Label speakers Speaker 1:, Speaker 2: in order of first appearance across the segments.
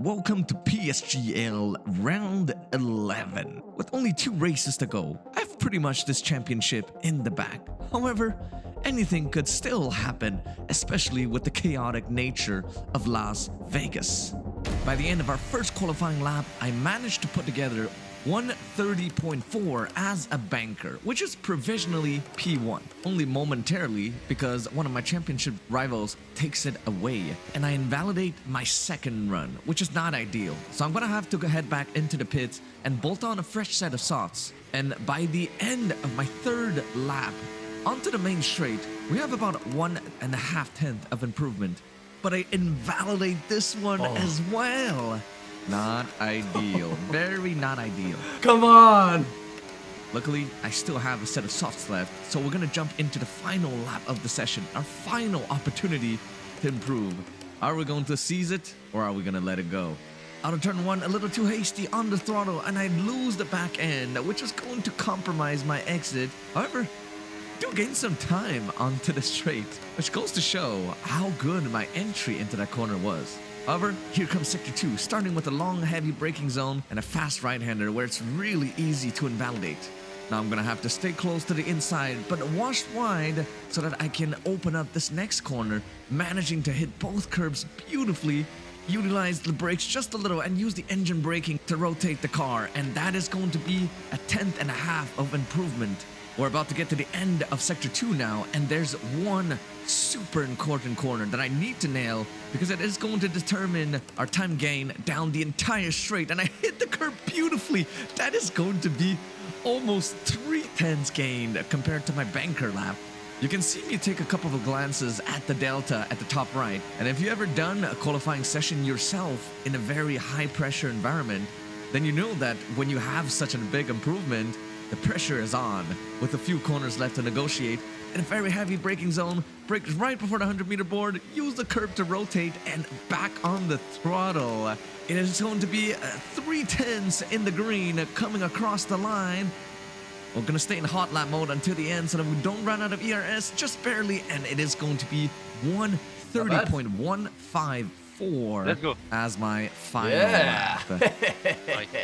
Speaker 1: welcome to PSGL round 11. With only 2 races to go, I have pretty much this championship in the bag. However, anything could still happen, especially with the chaotic nature of Las Vegas. By the end of our first qualifying lap, I managed to put together 130.4 as a banker, which is provisionally P1. Only momentarily because one of my championship rivals takes it away and I invalidate my second run, which is not ideal. So I'm gonna have to head back into the pits and bolt on a fresh set of softs. And by the end of my third lap, onto the main straight, we have about 1.5 tenths of improvement. But I invalidate this one as well. Not ideal. Very not ideal.
Speaker 2: Come on!
Speaker 1: Luckily, I still have a set of softs left, so we're gonna jump into the final lap of the session, our final opportunity to improve. Are we going to seize it, or are we gonna let it go? Out of turn 1, a little too hasty on the throttle, and I lose the back end, which is going to compromise my exit. However, I do gain some time onto the straight, which goes to show how good my entry into that corner was. However, here comes Sector 2, starting with a long, heavy braking zone and a fast right-hander where it's really easy to invalidate. Now I'm gonna have to stay close to the inside, but wash wide so that I can open up this next corner, managing to hit both curbs beautifully, utilize the brakes just a little, and use the engine braking to rotate the car, and that is going to be a 1/10.5 of improvement. We're about to get to the end of Sector 2 now, and there's one super important corner that I need to nail because it is going to determine our time gain down the entire straight, and I hit the curb beautifully. That is going to be almost 3/10 gain compared to my banker lap. You can see me take a couple of glances at the delta at the top right, and if you ever done a qualifying session yourself in a very high pressure environment, then you know that when you have such a big improvement, the pressure is on, with a few corners left to negotiate. In a very heavy braking zone, brake right before the 100-meter board, use the curb to rotate, and back on the throttle. It is going to be 3/10 in the green coming across the line. We're going to stay in hot lap mode until the end so that we don't run out of ERS, just barely, and it is going to be 130.154 as my final lap.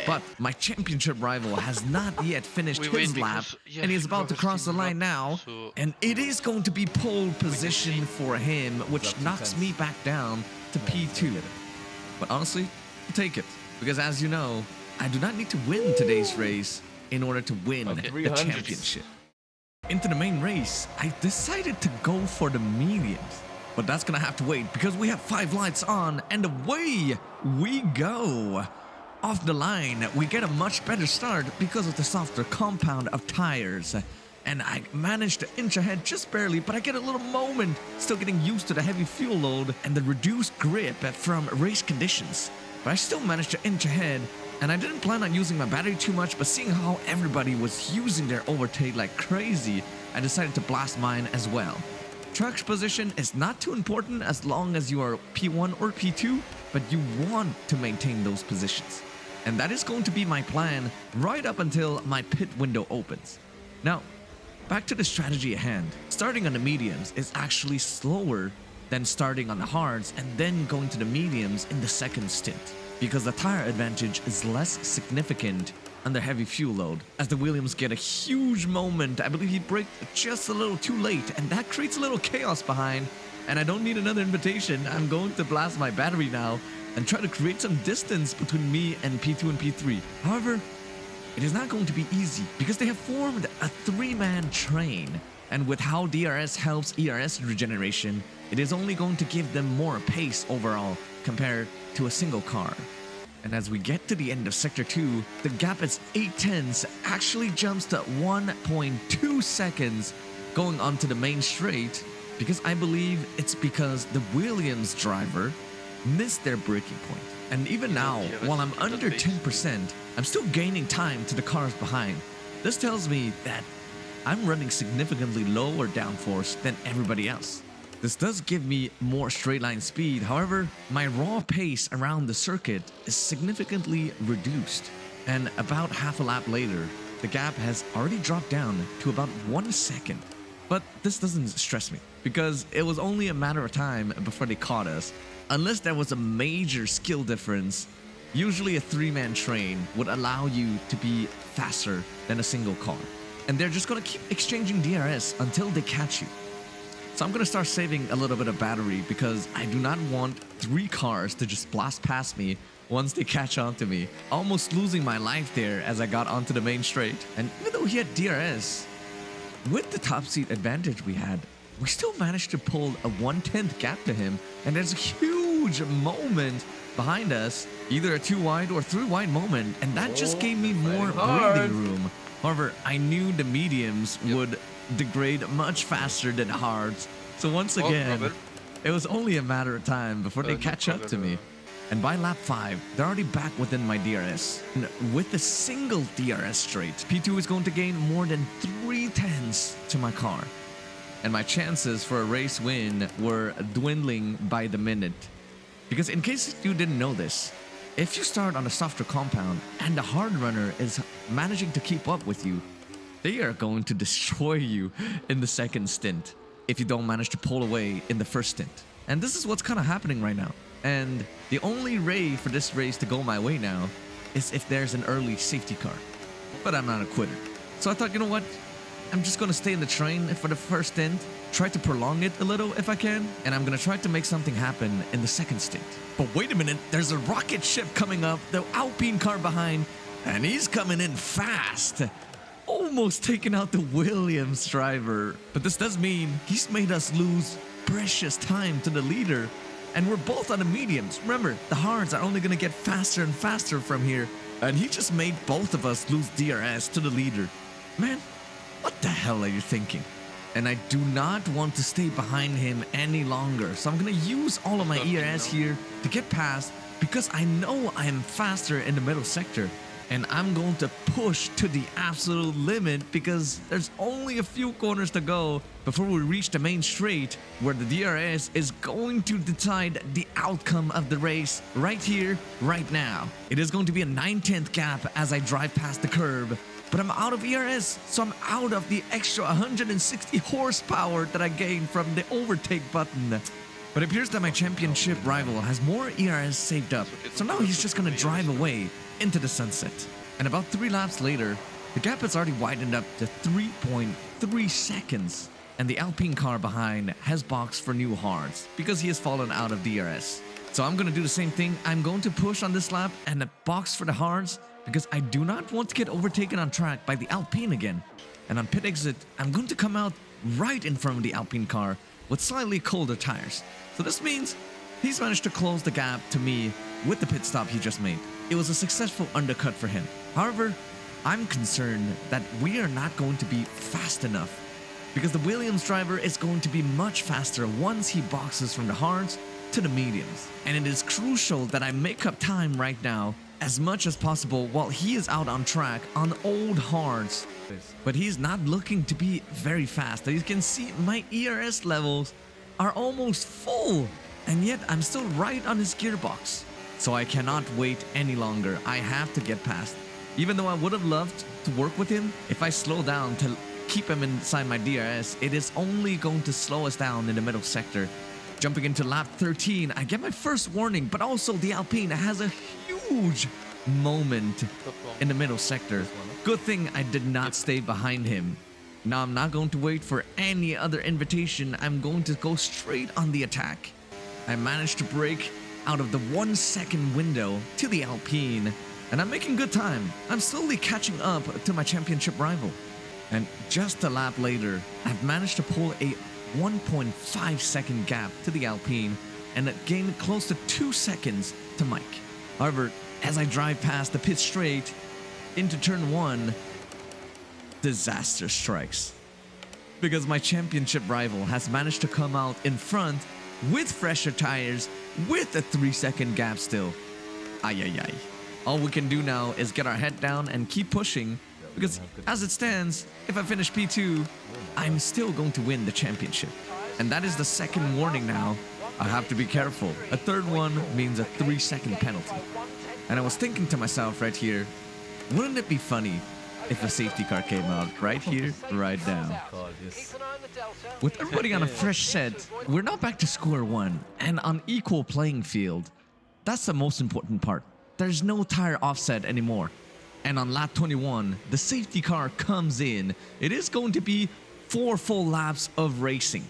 Speaker 1: But my championship rival has not yet finished his lap, and he's about to cross the line now, and it is going to be pole position for him, which knocks me back down to P2. But honestly, I'll take it, because as you know, I do not need to win today's race in order to win the championship. Into the main race, I decided to go for the mediums. But that's gonna have to wait because we have 5 lights on, and away we go. Off the line, we get a much better start because of the softer compound of tires. And I managed to inch ahead just barely, but I get a little moment, still getting used to the heavy fuel load and the reduced grip from race conditions. But I still managed to inch ahead, and I didn't plan on using my battery too much, but seeing how everybody was using their overtake like crazy, I decided to blast mine as well. Truck's position is not too important as long as you are P1 or P2, but you want to maintain those positions. And that is going to be my plan right up until my pit window opens. Now, back to the strategy at hand. Starting on the mediums is actually slower than starting on the hards and then going to the mediums in the second stint, because the tire advantage is less significant under heavy fuel load. As the Williams get a huge moment, I believe he braked just a little too late, and that creates a little chaos behind, and I don't need another invitation. I'm going to blast my battery now and try to create some distance between me and P2 and P3. However, it is not going to be easy because they have formed a 3-man train, and with how DRS helps ERS regeneration, it is only going to give them more pace overall compared to a single car. And as we get to the end of Sector 2, the gap is 0.8, actually jumps to 1.2 seconds going onto the main straight, because I believe it's because the Williams driver missed their braking point. And even now, while I'm under 10%, I'm still gaining time to the cars behind. This tells me that I'm running significantly lower downforce than everybody else. This does give me more straight line speed, however, my raw pace around the circuit is significantly reduced. And about half a lap later, the gap has already dropped down to about 1 second. But this doesn't stress me because it was only a matter of time before they caught us. Unless there was a major skill difference, usually a 3-man train would allow you to be faster than a single car. And they're just going to keep exchanging DRS until they catch you. So I'm going to start saving a little bit of battery because I do not want 3 cars to just blast past me once they catch on to me. Almost losing my life there as I got onto the main straight. And even though he had DRS, with the top seat advantage we had, we still managed to pull a 1/10 gap to him. And there's a huge moment behind us, either a 2 wide or 3 wide moment. And that just gave me more breathing room. However, I knew the mediums would degrade much faster than hards. So once again, it was only a matter of time before they catch up to me. And by lap 5, they're already back within my DRS. And with a single DRS straight, P2 is going to gain more than 3/10 to my car. And my chances for a race win were dwindling by the minute. Because in case you didn't know this, if you start on a softer compound and the hard runner is managing to keep up with you, they are going to destroy you in the second stint if you don't manage to pull away in the first stint. And this is what's kind of happening right now. And the only way for this race to go my way now is if there's an early safety car. But I'm not a quitter. So I thought, you know what? I'm just going to stay in the train for the first stint, try to prolong it a little if I can, and I'm going to try to make something happen in the second stint. But wait a minute, there's a rocket ship coming up, the Alpine car behind, and he's coming in fast. Almost taking out the Williams driver. But this does mean he's made us lose precious time to the leader. And we're both on the mediums. Remember, the hards are only going to get faster and faster from here. And he just made both of us lose DRS to the leader. Man, what the hell are you thinking? And I do not want to stay behind him any longer. So I'm going to use all of my ERS here to get past because I know I am faster in the middle sector. And I'm going to push to the absolute limit because there's only a few corners to go before we reach the main straight where the DRS is going to decide the outcome of the race right here, right now. It is going to be a 9/10 gap as I drive past the curb, but I'm out of ERS, so I'm out of the extra 160 horsepower that I gained from the overtake button. But it appears that my championship rival has more ERS saved up, so now he's just gonna drive away into the sunset. And about 3 laps later, the gap has already widened up to 3.3 seconds. And the Alpine car behind has boxed for new hards because he has fallen out of DRS. So I'm gonna do the same thing. I'm going to push on this lap and box for the hards because I do not want to get overtaken on track by the Alpine again. And on pit exit, I'm going to come out right in front of the Alpine car with slightly colder tires. So this means he's managed to close the gap to me with the pit stop he just made. It was a successful undercut for him. However, I'm concerned that we are not going to be fast enough because the Williams driver is going to be much faster once he boxes from the hards to the mediums. And it is crucial that I make up time right now as much as possible while he is out on track on old hards. But he's not looking to be very fast. As you can see, my ERS levels are almost full, and yet I'm still right on his gearbox. So I cannot wait any longer. I have to get past. Even though I would have loved to work with him, if I slow down to keep him inside my DRS, it is only going to slow us down in the middle sector. Jumping into lap 13, I get my first warning, but also the Alpine has a huge moment in the middle sector. Good thing I did not stay behind him. Now I'm not going to wait for any other invitation. I'm going to go straight on the attack. I managed to break out of the 1 second window to the Alpine, and I'm making good time. I'm slowly catching up to my championship rival. And just a lap later, I've managed to pull a 1.5 second gap to the Alpine and gained close to 2 seconds to Mike. However, as I drive past the pit straight into turn 1, disaster strikes. Because my championship rival has managed to come out in front with fresher tires with a 3 second gap still. Ay ay ay. All we can do now is get our head down and keep pushing because as it stands, if I finish P2, I'm still going to win the championship. And that is the second warning now. I have to be careful. A third one means a 3 second penalty. And I was thinking to myself right here, wouldn't it be funny if a safety car came out right here, right now. With everybody on a fresh set, we're now back to square one and on equal playing field. That's the most important part. There's no tire offset anymore. And on lap 21, the safety car comes in. It is going to be 4 full laps of racing.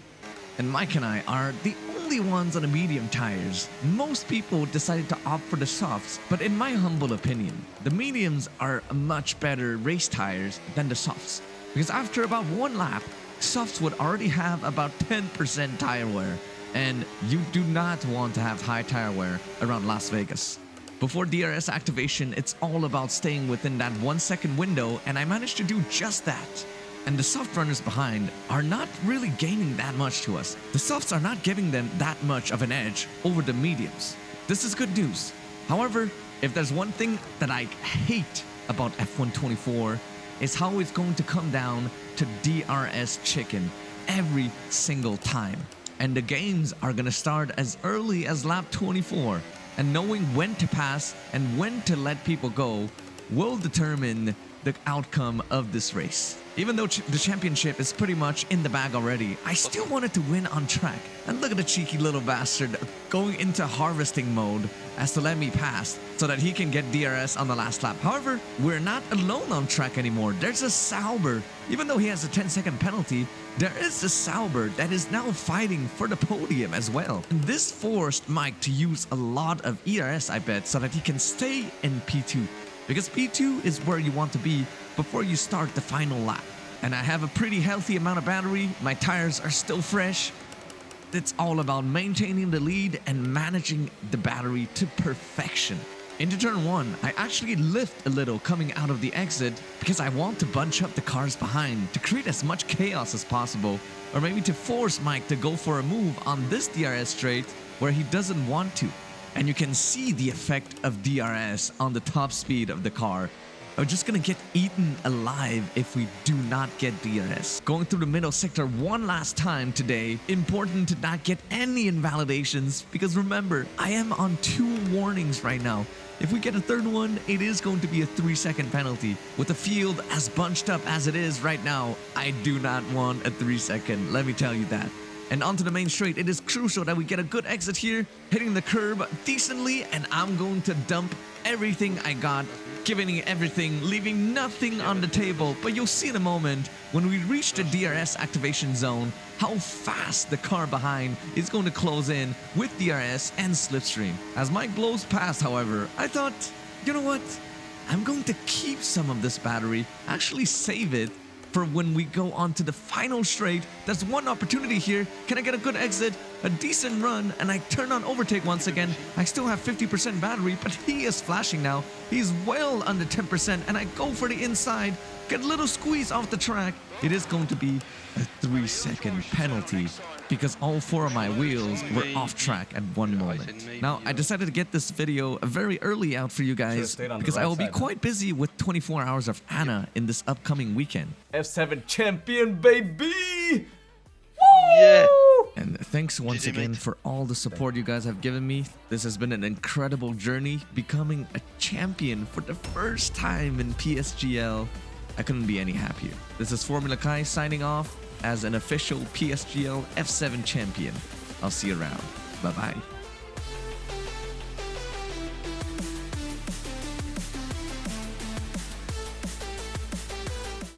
Speaker 1: And Mike and I are the only ones on the medium tires. Most people decided to opt for the softs, but in my humble opinion, the mediums are much better race tires than the softs. Because after about 1 lap, softs would already have about 10% tire wear. And you do not want to have high tire wear around Las Vegas. Before DRS activation, it's all about staying within that 1 second window, and I managed to do just that. And the soft runners behind are not really gaining that much to us. The softs are not giving them that much of an edge over the mediums. This is good news. However, if there's one thing that I hate about F1 24, is how it's going to come down to DRS chicken every single time. And the games are going to start as early as lap 24. And knowing when to pass and when to let people go will determine the outcome of this race. Even though the championship is pretty much in the bag already, I still wanted to win on track. And look at the cheeky little bastard going into harvesting mode as to let me pass so that he can get DRS on the last lap. However, we're not alone on track anymore. There's a Sauber. Even though he has a 10-second penalty, there is a Sauber that is now fighting for the podium as well. And this forced Mike to use a lot of ERS, I bet, so that he can stay in P2. Because P2 is where you want to be before you start the final lap. And I have a pretty healthy amount of battery. My tires are still fresh. It's all about maintaining the lead and managing the battery to perfection. Into turn 1, I actually lift a little coming out of the exit because I want to bunch up the cars behind to create as much chaos as possible, or maybe to force Mike to go for a move on this DRS straight where he doesn't want to. And you can see the effect of DRS on the top speed of the car. I'm just gonna get eaten alive if we do not get DRS. Going through the middle sector one last time today. Important to not get any invalidations because remember, I am on 2 warnings right now. If we get a third one, it is going to be a 3-second penalty. With the field as bunched up as it is right now, I do not want a 3-second, let me tell you that. And onto the main straight, it is crucial that we get a good exit here, hitting the curb decently, and I'm going to dump everything I got, giving everything, leaving nothing on the table. But you'll see in a moment, when we reach the DRS activation zone, how fast the car behind is going to close in with DRS and slipstream. As Mike blows past, however, I thought, you know what? I'm going to keep some of this battery, actually save it, for when we go on to the final straight. There's one opportunity here. Can I get a good exit, a decent run, and I turn on overtake once again? I still have 50% battery, but he is flashing now. He's well under 10%, and I go for the inside, get a little squeeze off the track. It is going to be a 3-second penalty because all 4 of my wheels were off track at one moment. Now, I decided to get this video very early out for you guys because I will be quite busy with 24 hours of Anna in this upcoming weekend.
Speaker 2: F7 champion, baby!
Speaker 1: Yeah! And thanks once again for all the support you guys have given me. This has been an incredible journey, becoming a champion for the first time in PSGL. I couldn't be any happier. This is Formula Kai signing off as an official PSGL F7 champion. I'll see you around. Bye-bye.